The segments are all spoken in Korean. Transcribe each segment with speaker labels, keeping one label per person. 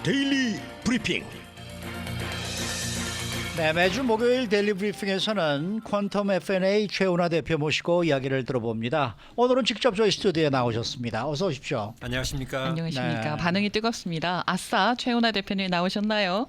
Speaker 1: 데일리 브리핑.
Speaker 2: 네, 매주 목요일 데일리 브리핑에서는 퀀텀 F&A 최은하 대표 모시고 이야기를 들어봅니다. 오늘은 직접 저희 스튜디오에 나오셨습니다. 어서 오십시오.
Speaker 3: 안녕하십니까.
Speaker 4: 안녕하십니까.
Speaker 2: 네.
Speaker 4: 반응이 뜨겁습니다. 아싸, 최은하 대표님 나오셨나요?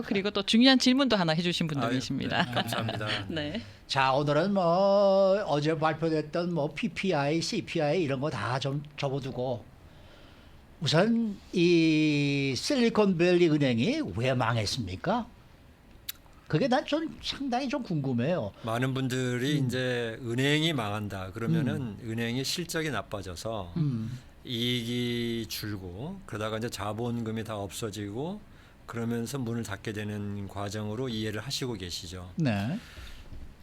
Speaker 4: 그리고 또 중요한 질문도 하나 해주신 분도
Speaker 3: 아유,
Speaker 4: 계십니다.
Speaker 3: 네, 감사합니다.
Speaker 4: 네.
Speaker 2: 자, 오늘은 뭐 어제 발표됐던 뭐 PPI, CPI 이런 거 다 좀 접어두고 우선 이 실리콘밸리 은행이 왜 망했습니까? 그게 난 좀 상당히 좀 궁금해요.
Speaker 3: 많은 분들이 이제 은행이 망한다 그러면은 은행의 실적이 나빠져서 이익이 줄고 그러다가 이제 자본금이 다 없어지고 그러면서 문을 닫게 되는 과정으로 이해를 하시고 계시죠.
Speaker 2: 네.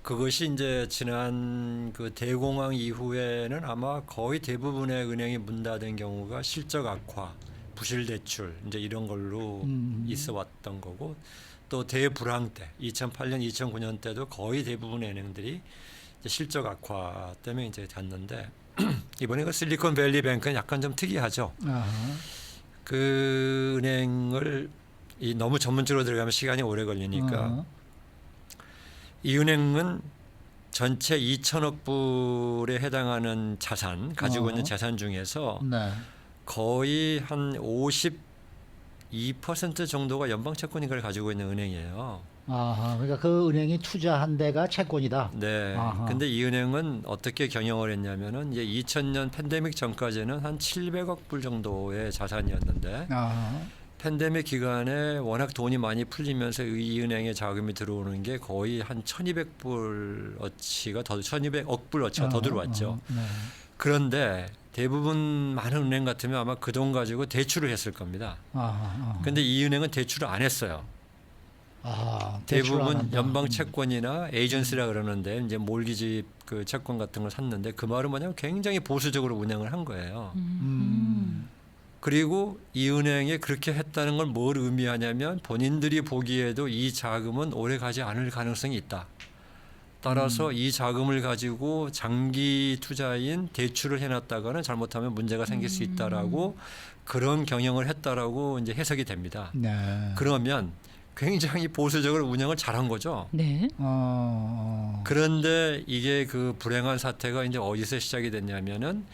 Speaker 3: 그것이 이제 지난 그 대공황 이후에는 아마 거의 대부분의 은행이 문 닫은 경우가 실적 악화, 부실 대출 이제 이런 걸로 있어 왔던 거고 또 대불황 때 2008년, 2009년 때도 거의 대부분의 은행들이 이제 실적 악화 때문에 이제 닫는데 이번에 그 실리콘밸리 뱅크는 약간 좀 특이하죠.
Speaker 2: 아하.
Speaker 3: 그 은행을 너무 전문적으로 들어가면 시간이 오래 걸리니까 이 은행은 전체 2천억 불에 해당하는 자산 가지고 있는 자산 중에서
Speaker 2: 네.
Speaker 3: 거의 한 52% 정도가 연방채권인가를 가지고 있는 은행이에요.
Speaker 2: 아하. 그러니까 그 은행이 투자한 데가 채권이다.
Speaker 3: 네.
Speaker 2: 아하.
Speaker 3: 근데 이 은행은 어떻게 경영을 했냐면은 이제 2000년 팬데믹 전까지는 한 700억 불 정도의 자산이었는데
Speaker 2: 아하.
Speaker 3: 팬데믹 기간에 워낙 돈이 많이 풀리면서 이 은행에 자금이 들어오는 게 거의 한 1200불 어치가 더 1200억 불 어치가 더 들어왔죠.
Speaker 2: 네.
Speaker 3: 그런데 대부분 많은 은행 같으면 아마 그 돈 가지고 대출을 했을 겁니다.
Speaker 2: 아하.
Speaker 3: 근데 이 은행은 대출을 안 했어요.
Speaker 2: 아, 대출 안
Speaker 3: 대부분
Speaker 2: 한다.
Speaker 3: 연방 채권이나 에이전시라 그러는데 이제 몰기지 그 채권 같은 걸 샀는데 그 말은 뭐냐면 굉장히 보수적으로 운영을 한 거예요. 그리고 이 은행에 그렇게 했다는 걸 뭘 의미하냐면 본인들이 보기에도 이 자금은 오래 가지 않을 가능성이 있다. 따라서 이 자금을 가지고 장기 투자인 대출을 해놨다가는 잘못하면 문제가 생길 수 있다라고 그런 경영을 했다라고 이제 해석이 됩니다.
Speaker 2: 네.
Speaker 3: 그러면 굉장히 보수적으로 운영을 잘한 거죠.
Speaker 4: 네.
Speaker 3: 그런데 이게 그 불행한 사태가 이제 어디서 시작이 됐냐면은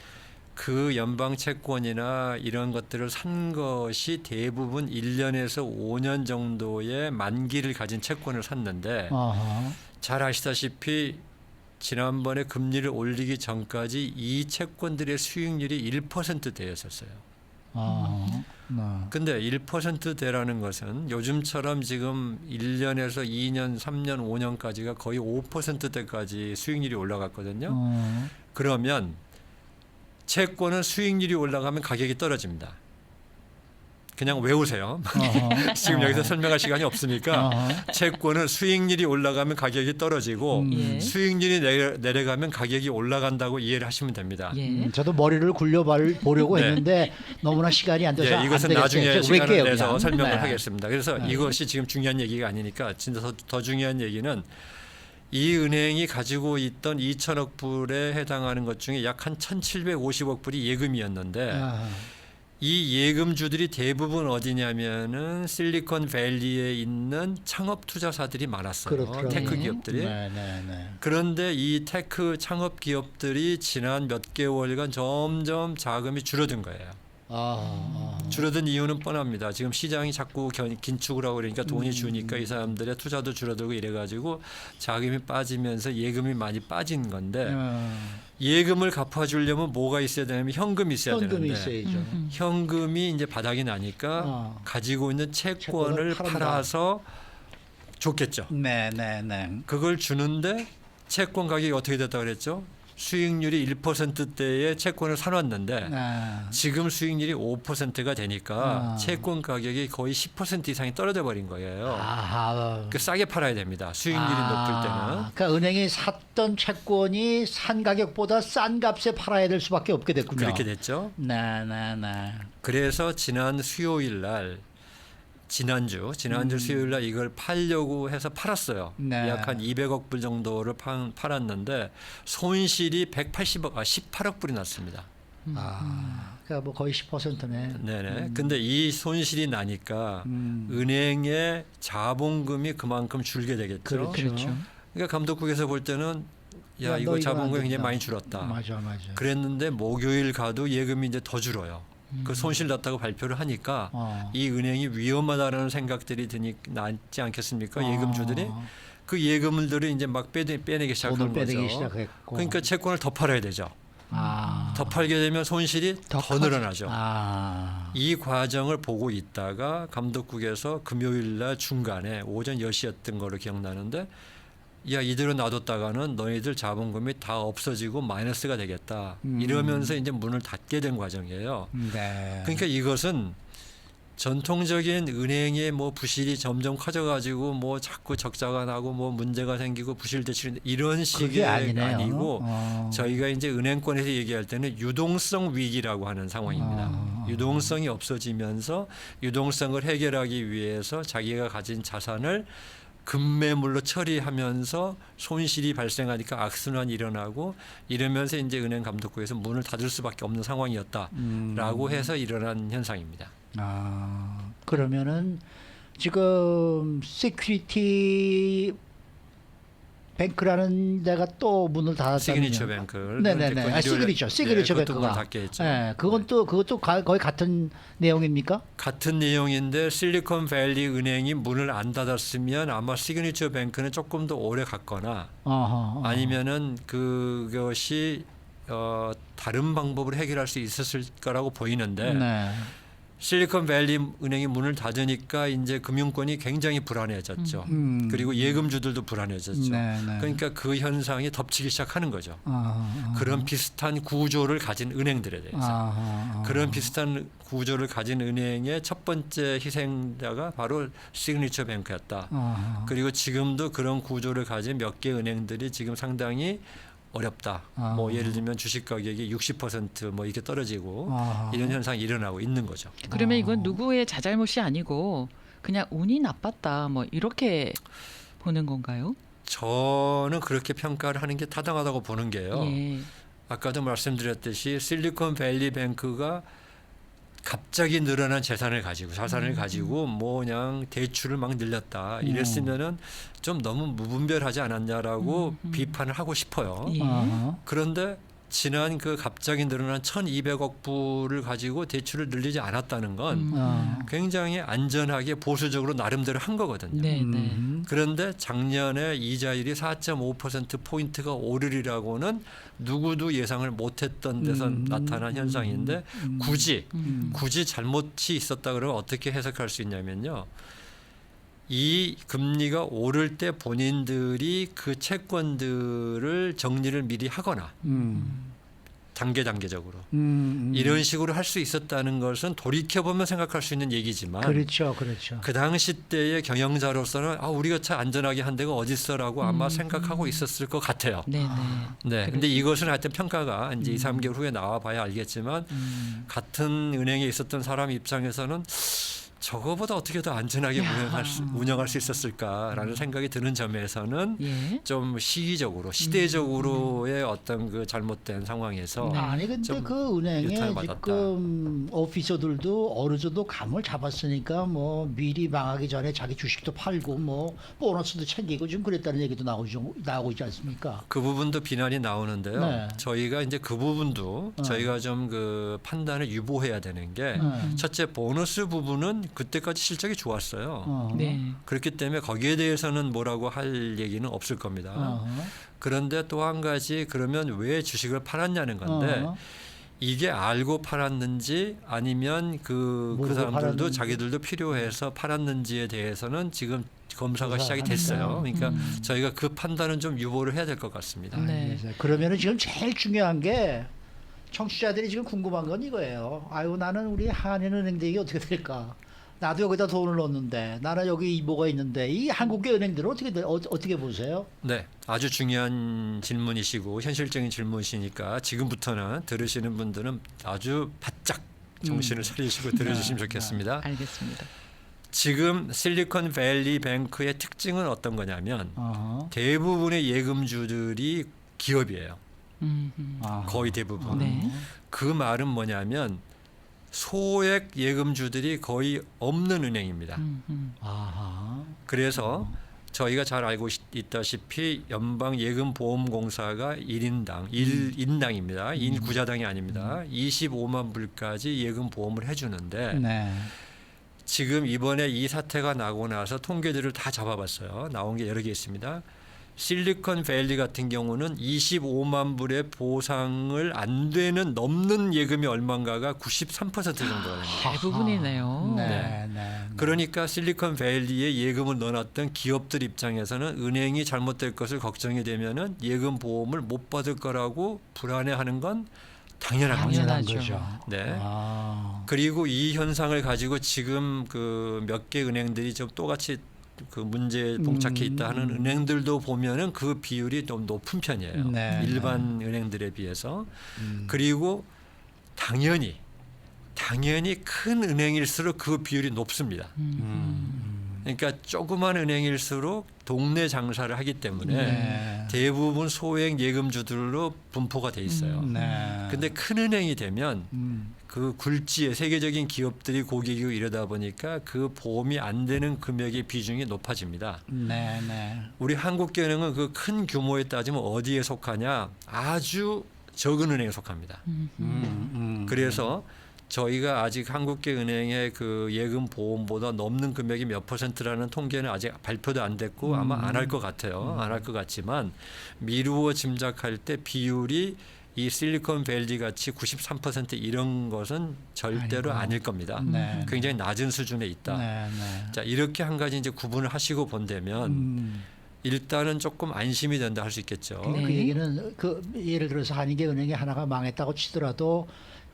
Speaker 3: 그 연방 채권이나 이런 것들을 산 것이 대부분 1년에서 5년 정도의 만기를 가진 채권을 샀는데
Speaker 2: 아하.
Speaker 3: 잘 아시다시피 지난번에 금리를 올리기 전까지 이 채권들의 수익률이 1%대였었어요.
Speaker 2: 아. 네.
Speaker 3: 근데 1%대라는 것은 요즘처럼 지금 1년에서 2년, 3년, 5년까지가 거의 5%대까지 수익률이 올라갔거든요. 그러면 채권은 수익률이 올라가면 가격이 떨어집니다. 그냥 외우세요. 지금 여기서 설명할 시간이 없으니까 채권은 수익률이 올라가면 가격이 떨어지고
Speaker 4: 예.
Speaker 3: 수익률이 내려가면 가격이 올라간다고 이해를 하시면 됩니다.
Speaker 4: 예.
Speaker 2: 저도 머리를 보려고
Speaker 3: 네.
Speaker 2: 했는데 너무나 시간이 안 돼서
Speaker 3: 예, 이것은
Speaker 2: 안
Speaker 3: 나중에
Speaker 2: 되겠어요.
Speaker 3: 시간을
Speaker 2: 외게요,
Speaker 3: 내서
Speaker 2: 그냥.
Speaker 3: 설명을
Speaker 2: 네.
Speaker 3: 하겠습니다. 그래서 이것이 지금 중요한 얘기가 아니니까 진짜 더 중요한 얘기는 이 은행이 가지고 있던 2천억 불에 해당하는 것 중에 약 한 1,750억 불이 예금이었는데
Speaker 2: 아하.
Speaker 3: 이 예금주들이 대부분 어디냐면은 실리콘밸리에 있는 창업 투자사들이 많았어요.
Speaker 2: 그렇더라고요.
Speaker 3: 테크 기업들이.
Speaker 2: 네, 네, 네.
Speaker 3: 그런데 이 테크 창업 기업들이 지난 몇 개월간 점점 자금이 줄어든 거예요. 줄어든 이유는 뻔합니다. 지금 시장이 자꾸 긴축을 하고 그러니까 돈이 주니까 이 사람들의 투자도 줄어들고 이래가지고 자금이 빠지면서 예금이 많이 빠진 건데 예금을 갚아주려면 뭐가 있어야 되냐면 현금이 있어야
Speaker 2: 현금이
Speaker 3: 되는데
Speaker 2: 있어야죠.
Speaker 3: 현금이 이제 바닥이 나니까 가지고 있는 채권을
Speaker 2: 채권을
Speaker 3: 팔아서 좋겠죠.
Speaker 2: 네, 네, 네.
Speaker 3: 그걸 주는데 채권 가격이 어떻게 됐다고 그랬죠? 수익률이 1%대의 채권을 사놨는데 지금 수익률이 5%가 되니까 채권 가격이 거의 10% 이상이 떨어져 버린 거예요.
Speaker 2: 아하.
Speaker 3: 그 싸게 팔아야 됩니다. 수익률이 높을 때는.
Speaker 2: 그러니까 은행이 샀던 채권이 산 가격보다 싼 값에 팔아야 될 수밖에 없게 됐군요.
Speaker 3: 그렇게 됐죠.
Speaker 2: 네, 네, 네.
Speaker 3: 그래서 지난 수요일 날 지난주 수요일 날 이걸 팔려고 해서 팔았어요.
Speaker 2: 네.
Speaker 3: 약 한 200억 불 정도를 팔았는데 손실이 18억 불이 났습니다.
Speaker 2: 그러니까 뭐 거의 10%네.
Speaker 3: 네네. 근데 이 손실이 나니까 은행의 자본금이 그만큼 줄게 되겠죠.
Speaker 2: 그렇죠.
Speaker 4: 그렇죠.
Speaker 3: 그러니까 감독국에서 볼 때는 야,
Speaker 2: 야,
Speaker 3: 이거
Speaker 2: 너 이건 안
Speaker 3: 자본금이 굉장히
Speaker 2: 된다.
Speaker 3: 많이 줄었다.
Speaker 2: 맞아.
Speaker 3: 그랬는데 목요일 가도 예금이 이제 더 줄어요. 그 손실 났다고 발표를 하니까 이 은행이 위험하다라는 생각들이 나지 않겠습니까? 예금주들이 그 예금들을 이제 막 빼내기 시작한
Speaker 2: 돈을 빼내기
Speaker 3: 거죠.
Speaker 2: 시작했고.
Speaker 3: 그러니까 채권을 더 팔아야 되죠. 더 팔게 되면 손실이 더 늘어나죠. 이 과정을 보고 있다가 감독국에서 금요일 날 중간에 오전 10시였던 걸로 기억나는데 야, 이대로 놔뒀다가는 너희들 자본금이 다 없어지고 마이너스가 되겠다. 이러면서 이제 문을 닫게 된 과정이에요.
Speaker 2: 네.
Speaker 3: 그러니까 이것은 전통적인 은행의 뭐 부실이 점점 커져가지고 뭐 자꾸 적자가 나고 뭐 문제가 생기고 부실 대출 이런 식의
Speaker 2: 그게 아니네요.
Speaker 3: 아니고 저희가 이제 은행권에서 얘기할 때는 유동성 위기라고 하는 상황입니다. 유동성이 없어지면서 유동성을 해결하기 위해서 자기가 가진 자산을 급매물로 처리하면서 손실이 발생하니까 악순환이 일어나고 이러면서 이제 은행 감독국에서 문을 닫을 수밖에 없는 상황이었다라고 해서 일어난 현상입니다.
Speaker 2: 그러면은 지금 시큐리티 뱅크라는 데가 또 문을 닫았다면요.
Speaker 3: 시그니처 뱅크.
Speaker 2: 네네네. 시그니처 뱅크가.
Speaker 3: 닫게 했죠.
Speaker 2: 네, 그것도 거의 같은 내용입니까?
Speaker 3: 같은 내용인데 실리콘밸리 은행이 문을 안 닫았으면 아마 시그니처 뱅크는 조금 더 오래 갔거나 아니면은 그것이 다른 방법으로 해결할 수 있었을 거라고 보이는데
Speaker 2: 네.
Speaker 3: 실리콘밸리 은행이 문을 닫으니까 이제 금융권이 굉장히 불안해졌죠. 그리고 예금주들도 불안해졌죠.
Speaker 2: 네.
Speaker 3: 그러니까 그 현상이 덮치기 시작하는 거죠. 그런 비슷한 구조를 가진 은행들에 대해서. 그런 비슷한 구조를 가진 은행의 첫 번째 희생자가 바로 시그니처 뱅크였다. 그리고 지금도 그런 구조를 가진 몇 개 은행들이 지금 상당히 어렵다. 뭐 예를 들면 주식 가격이 60%뭐 이렇게 떨어지고 이런 현상이 일어나고 있는 거죠.
Speaker 4: 그러면 이건 누구의 자잘못이 아니고 그냥 운이 나빴다 뭐 이렇게 보는 건가요?
Speaker 3: 저는 그렇게 평가를 하는 게 타당하다고 보는 게요.
Speaker 4: 예.
Speaker 3: 아까도 말씀드렸듯이 실리콘밸리 뱅크가 갑자기 늘어난 자산을 가지고 뭐 그냥 대출을 막 늘렸다. 이랬으면은 좀 너무 무분별하지 않았냐라고 비판을 하고 싶어요.
Speaker 4: 예.
Speaker 3: 그런데 지난 그 갑자기 늘어난 1,200억 불을 가지고 대출을 늘리지 않았다는 건 굉장히 안전하게 보수적으로 나름대로 한 거거든요.
Speaker 4: 네.
Speaker 3: 그런데 작년에 이자율이 4.5% 포인트가 오르리라고는 누구도 예상을 못했던 데서 나타난 현상인데 굳이 잘못이 있었다 그러면 어떻게 해석할 수 있냐면요. 이 금리가 오를 때 본인들이 그 채권들을 정리를 미리 하거나 단계적으로 이런 식으로 할 수 있었다는 것은 돌이켜보면 생각할 수 있는 얘기지만
Speaker 2: 그렇죠.
Speaker 3: 그 당시 때의 경영자로서는 우리가 참 안전하게 한 데가 어디 있어라고 아마 생각하고 있었을 것 같아요.
Speaker 4: 네.
Speaker 3: 근데 이것은 하여튼 평가가 이제 2, 3개월 후에 나와 봐야 알겠지만 같은 은행에 있었던 사람 입장에서는 저거보다 어떻게 더 안전하게 운영할 수 있었을까라는 생각이 드는 점에서는
Speaker 4: 예.
Speaker 3: 좀 시기적으로 시대적으로의 어떤 그 잘못된 상황에서
Speaker 2: 아니 근데 그 은행에
Speaker 3: 유탄을 받았다.
Speaker 2: 지금 오피서들도 어느 정도 감을 잡았으니까 뭐 미리 망하기 전에 자기 주식도 팔고 뭐 보너스도 챙기고 지금 그랬다는 얘기도 나오고 있지 않습니까?
Speaker 3: 그 부분도 비난이 나오는데요.
Speaker 2: 네.
Speaker 3: 저희가 이제 그 부분도 저희가 좀 그 판단을 유보해야 되는 게 첫째 보너스 부분은 그때까지 실적이 좋았어요.
Speaker 4: 네.
Speaker 3: 그렇기 때문에 거기에 대해서는 뭐라고 할 얘기는 없을 겁니다. 그런데 또 한 가지 그러면 왜 주식을 팔았냐는 건데 이게 알고 팔았는지 아니면 그 사람들도
Speaker 2: 팔았는지.
Speaker 3: 자기들도 필요해서 팔았는지에 대해서는 지금 검사가 시작이
Speaker 2: 조사하니까.
Speaker 3: 됐어요. 그러니까 저희가 그 판단은 좀 유보를 해야 될 것 같습니다.
Speaker 4: 네.
Speaker 2: 그러면은 지금 제일 중요한 게 청취자들이 지금 궁금한 건 이거예요. 아유 나는 우리 한인은행들이 어떻게 될까? 나도 여기다 돈을 넣었는데 나는 여기 뭐가 있는데 이 한국의 은행들은 어떻게 보세요?
Speaker 3: 네, 아주 중요한 질문이시고 현실적인 질문이시니까 지금부터는 들으시는 분들은 아주 바짝 정신을 차리시고 들어주시면 좋겠습니다.
Speaker 4: 알겠습니다.
Speaker 3: 지금 실리콘밸리 뱅크의 특징은 어떤 거냐면 대부분의 예금주들이 기업이에요. 거의 대부분.
Speaker 4: 네.
Speaker 3: 그 말은 뭐냐면 소액 예금주들이 거의 없는 은행입니다.
Speaker 2: 아하.
Speaker 3: 그래서 저희가 잘 알고 있다시피 연방예금보험공사가 1인당 1인당입니다. 1인 구자당이 아닙니다. 25만 불까지 예금보험을 해주는데
Speaker 2: 네.
Speaker 3: 지금 이번에 이 사태가 나고 나서 통계들을 다 잡아봤어요. 나온 게 여러 개 있습니다. 실리콘밸리 같은 경우는 25만 불의 보상을 안 되는 넘는 예금이 얼마인가가 93% 정도가 됩니다.
Speaker 4: 대부분이네요.
Speaker 2: 네.
Speaker 3: 그러니까 실리콘밸리에 예금을 넣어놨던 기업들 입장에서는 은행이 잘못될 것을 걱정이 되면은 예금 보험을 못 받을 거라고 불안해하는 건 당연한 거죠.
Speaker 2: 당연한
Speaker 4: 당연하죠.
Speaker 2: 거죠.
Speaker 3: 네.
Speaker 2: 아.
Speaker 3: 그리고 이 현상을 가지고 지금 그 몇 개 은행들이 좀 똑같이 그 문제에 봉착해 있다 하는 은행들도 보면은 그 비율이 좀 높은 편이에요.
Speaker 2: 네,
Speaker 3: 일반 은행들에 비해서. 그리고 당연히 큰 은행일수록 그 비율이 높습니다. 그러니까 조그만 은행일수록 동네 장사를 하기 때문에
Speaker 2: 네.
Speaker 3: 대부분 소액 예금주들로 분포가 돼 있어요.
Speaker 2: 네.
Speaker 3: 근데 큰 은행이 되면 그 굴지에 세계적인 기업들이 고객이고 이러다 보니까 그 보험이 안 되는 금액의 비중이 높아집니다.
Speaker 2: 네.
Speaker 3: 우리 한국은행은 그 큰 규모에 따지면 어디에 속하냐? 아주 적은 은행에 속합니다. 그래서 저희가 아직 한국은행의 그 예금 보험보다 넘는 금액이 몇 %라는 통계는 아직 발표도 안 됐고 아마 안 할 것 같아요. 안 할 것 같지만 미루어 짐작할 때 비율이 이 실리콘밸리 같이 93% 이런 것은 절대로
Speaker 2: 아니고.
Speaker 3: 아닐 겁니다.
Speaker 2: 네.
Speaker 3: 굉장히 낮은 수준에 있다.
Speaker 2: 네.
Speaker 3: 자, 이렇게 한 가지 이제 구분을 하시고 본다면 일단은 조금 안심이 된다 할 수 있겠죠.
Speaker 4: 네.
Speaker 2: 그 얘기는 그 예를 들어서 한인계은행이 하나가 망했다고 치더라도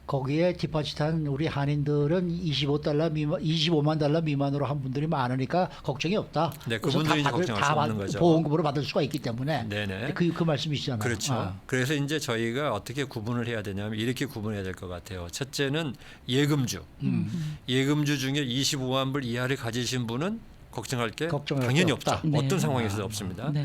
Speaker 2: 거기에 디파짓한 우리 한인들은 25만 달러 미만으로 한 분들이 많으니까 걱정이 없다.
Speaker 3: 네,
Speaker 2: 그래서
Speaker 3: 그분들이 이제 걱정할 수 없는 거죠.
Speaker 2: 보험금으로 받을 수가 있기 때문에.
Speaker 3: 네네.
Speaker 2: 그 말씀이시잖아요.
Speaker 3: 그렇죠.
Speaker 2: 아.
Speaker 3: 그래서 이제 저희가 어떻게 구분을 해야 되냐면 이렇게 구분해야 될 것 같아요. 첫째는 예금주. 예금주 중에 25만 불 이하를 가지신 분은 걱정할 게
Speaker 2: 걱정할
Speaker 3: 당연히
Speaker 2: 게
Speaker 3: 없죠.
Speaker 2: 없다.
Speaker 4: 네.
Speaker 3: 어떤 상황에서도 없습니다.
Speaker 4: 네.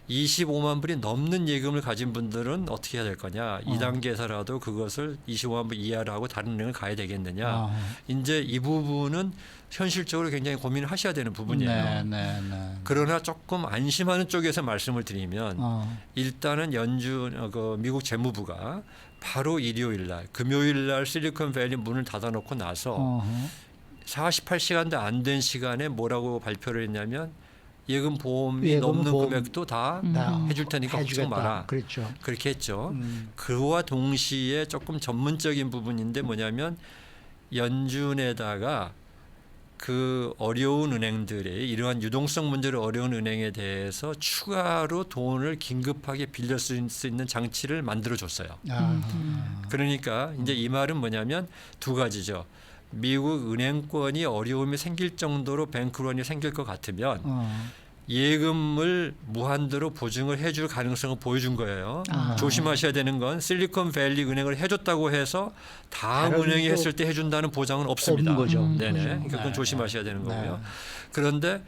Speaker 3: 25만 불이 넘는 예금을 가진 분들은 어떻게 해야 될 거냐. 2단계에서라도 그것을 25만 불 이하로 하고 다른 은행을 가야 되겠느냐.
Speaker 2: 아.
Speaker 3: 이제 이 부분은 현실적으로 굉장히 고민을 하셔야 되는 부분이에요.
Speaker 2: 네.
Speaker 3: 그러나 조금 안심하는 쪽에서 말씀을 드리면 일단은 그 미국 재무부가 바로 일요일 날, 금요일 날 실리콘밸리 문을 닫아놓고 나서 48시간도 안 된 시간에 뭐라고 발표를 했냐면 예금 보험이
Speaker 2: 예금
Speaker 3: 넘는
Speaker 2: 보험
Speaker 3: 금액도 다 해줄 테니까 걱정
Speaker 2: 해주겠다.
Speaker 3: 마라.
Speaker 2: 그렇죠.
Speaker 3: 그렇게 했죠. 그와 동시에 조금 전문적인 부분인데 뭐냐면 연준에다가 그 어려운 은행들의 이러한 유동성 문제로 어려운 은행에 대해서 추가로 돈을 긴급하게 빌릴 수 있는 장치를 만들어 줬어요. 그러니까 이제 이 말은 뭐냐면 두 가지죠. 미국 은행권이 어려움이 생길 정도로 뱅크런이 생길 것 같으면 예금을 무한대로 보증을 해줄 가능성을 보여준 거예요. 조심하셔야 되는 건 실리콘밸리 은행을 해줬다고 해서 다음
Speaker 2: 다른
Speaker 3: 은행이
Speaker 2: 또
Speaker 3: 했을 때 해준다는 보장은 없습니다.
Speaker 2: 없는 거죠.
Speaker 3: 네네.
Speaker 2: 그죠.
Speaker 3: 그러니까 그건
Speaker 2: 네.
Speaker 3: 조심하셔야 되는
Speaker 2: 네.
Speaker 3: 거고요. 그런데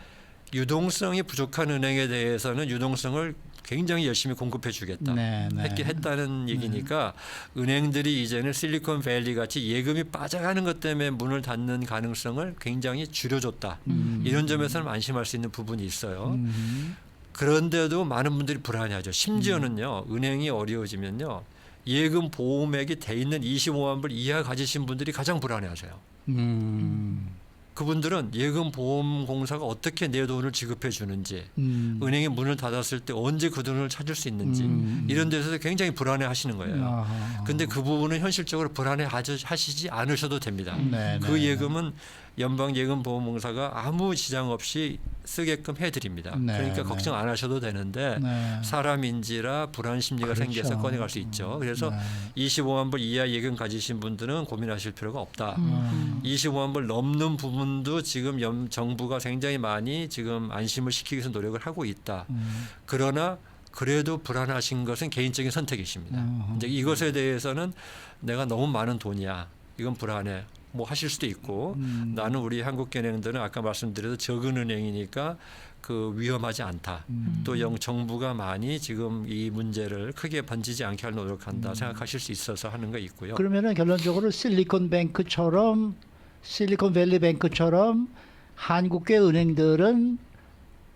Speaker 3: 유동성이 부족한 은행에 대해서는 유동성을 굉장히 열심히 공급해 주겠다. 했다는 얘기니까 은행들이 이제는 실리콘밸리 같이 예금이 빠져가는 것 때문에 문을 닫는 가능성을 굉장히 줄여줬다. 이런 점에서는 안심할 수 있는 부분이 있어요. 그런데도 많은 분들이 불안해하죠. 심지어는요. 은행이 어려워지면요. 예금 보험액이 돼 있는 25만 불 이하 가지신 분들이 가장 불안해하세요. 그분들은 예금 보험공사가 어떻게 내 돈을 지급해 주는지 은행이 문을 닫았을 때 언제 그 돈을 찾을 수 있는지 이런 데서 굉장히 불안해 하시는 거예요. 근데 그 부분은 현실적으로 불안해 하시지 않으셔도 됩니다. 그 예금은 연방예금보험공사가 아무 지장 없이 쓰게끔 해드립니다. 그러니까 걱정 안 하셔도 되는데 사람인지라 불안 심리가
Speaker 2: 그렇죠.
Speaker 3: 생겨서 꺼내갈 수 있죠. 그래서 25만 불 이하 예금 가지신 분들은 고민하실 필요가 없다. 25만 불 넘는 부분도 지금 정부가 굉장히 많이 지금 안심을 시키기 위해서 노력을 하고 있다. 그러나 그래도 불안하신 것은 개인적인 선택이십니다. 이제 이것에 대해서는 내가 너무 많은 돈이야. 이건 불안해. 뭐 하실 수도 있고 나는 우리 한국은행들은 아까 말씀드려도 적은 은행이니까 그 위험하지 않다. 또 정부가 많이 지금 이 문제를 크게 번지지 않게 할 노력한다 생각하실 수 있어서 하는 거 있고요.
Speaker 2: 그러면은 결론적으로 실리콘밸리 뱅크처럼 한국계 은행들은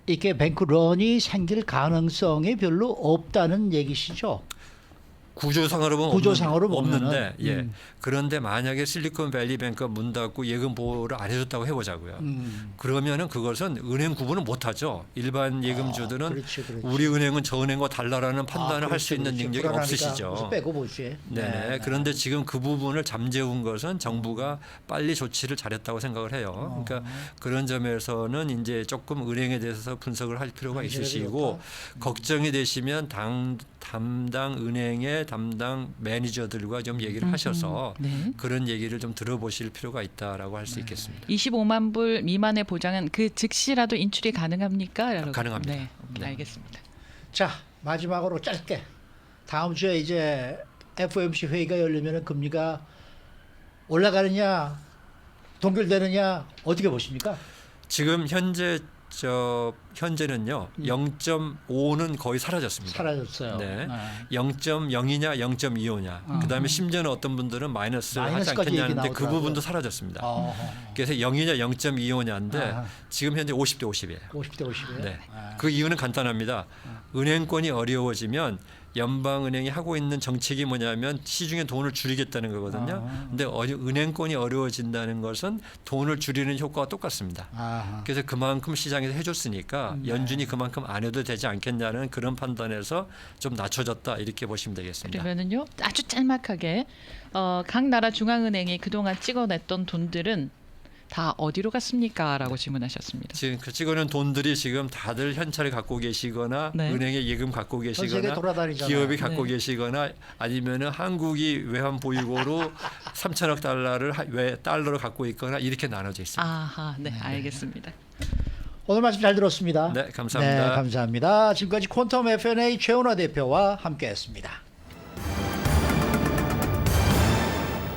Speaker 2: 이렇게 뱅크런이 생길 가능성이 별로 없다는 얘기시죠?
Speaker 3: 구조상으로 보면
Speaker 2: 구조상으로
Speaker 3: 없는데,
Speaker 2: 보면은,
Speaker 3: 예. 그런데 만약에 실리콘밸리뱅크가 문 닫고 예금 보호를 안 해줬다고 해보자고요. 그러면은 그것은 은행 구분을 못하죠. 일반 예금주들은
Speaker 2: 그렇지.
Speaker 3: 우리 은행은 저 은행과 달라라는 판단을 할 수 있는 능력이 없으시죠.
Speaker 2: 빼고 보지.
Speaker 3: 네. 그런데 지금 그 부분을 잠재운 것은 정부가 빨리 조치를 잘했다고 생각을 해요. 그러니까 그런 점에서는 이제 조금 은행에 대해서 분석을 할 필요가 있으시고 걱정이 되시면 담당 은행의 담당 매니저들과 좀 얘기를 하셔서
Speaker 4: 네.
Speaker 3: 그런 얘기를 좀 들어보실 필요가 있다라고 할 수 있겠습니다.
Speaker 4: 25만 불 미만의 보장은 그 즉시라도 인출이 가능합니까? 라고.
Speaker 3: 가능합니다.
Speaker 4: 네,
Speaker 3: 네.
Speaker 4: 알겠습니다.
Speaker 2: 자, 마지막으로 짧게 다음 주에 이제 FOMC 회의가 열리면 금리가 올라가느냐 동결되느냐 어떻게 보십니까?
Speaker 3: 지금 현재는요 0.5는 거의 사라졌습니다.
Speaker 2: 사라졌어요.
Speaker 3: 네. 0.0이냐 0.25냐. 그다음에 심지어는 어떤 분들은 마이너스를 하지
Speaker 2: 마이너스까지 얘기
Speaker 3: 않겠냐는데 그
Speaker 2: 나오더라고요.
Speaker 3: 부분도 사라졌습니다.
Speaker 2: 어허.
Speaker 3: 그래서 0이냐 0.25냐인데
Speaker 2: 아하.
Speaker 3: 지금 현재 50대 50이에요.
Speaker 2: 50대 50이에요.
Speaker 3: 네. 그 이유는 간단합니다. 은행권이 어려워지면 연방은행이 하고 있는 정책이 뭐냐면 시중에 돈을 줄이겠다는 거거든요. 근데 은행권이 어려워진다는 것은 돈을 줄이는 효과가 똑같습니다.
Speaker 2: 아하.
Speaker 3: 그래서 그만큼 시장에서 해줬으니까 연준이 그만큼 안 해도 되지 않겠냐는 그런 판단에서 좀 낮춰졌다 이렇게 보시면 되겠습니다.
Speaker 4: 그러면은요 아주 짤막하게 각 나라 중앙은행이 그동안 찍어냈던 돈들은 다 어디로 갔습니까? 라고 질문하셨습니다.
Speaker 3: 지금 그 찍어낸 돈들이 지금 다들 현찰을 갖고 계시거나
Speaker 4: 네.
Speaker 3: 은행에 예금 갖고
Speaker 2: 전 세계
Speaker 3: 계시거나
Speaker 2: 돌아다니잖아요.
Speaker 3: 기업이 갖고
Speaker 4: 네.
Speaker 3: 계시거나 아니면은 한국이 외환 보유고로 3천억 달러를 달러로 갖고 있거나 이렇게 나눠져 있습니다.
Speaker 4: 아하, 네, 알겠습니다.
Speaker 2: 오늘 말씀 잘 들었습니다.
Speaker 3: 네, 감사합니다.
Speaker 2: 네, 감사합니다. 지금까지 퀀텀 F&A 최은화 대표와 함께했습니다.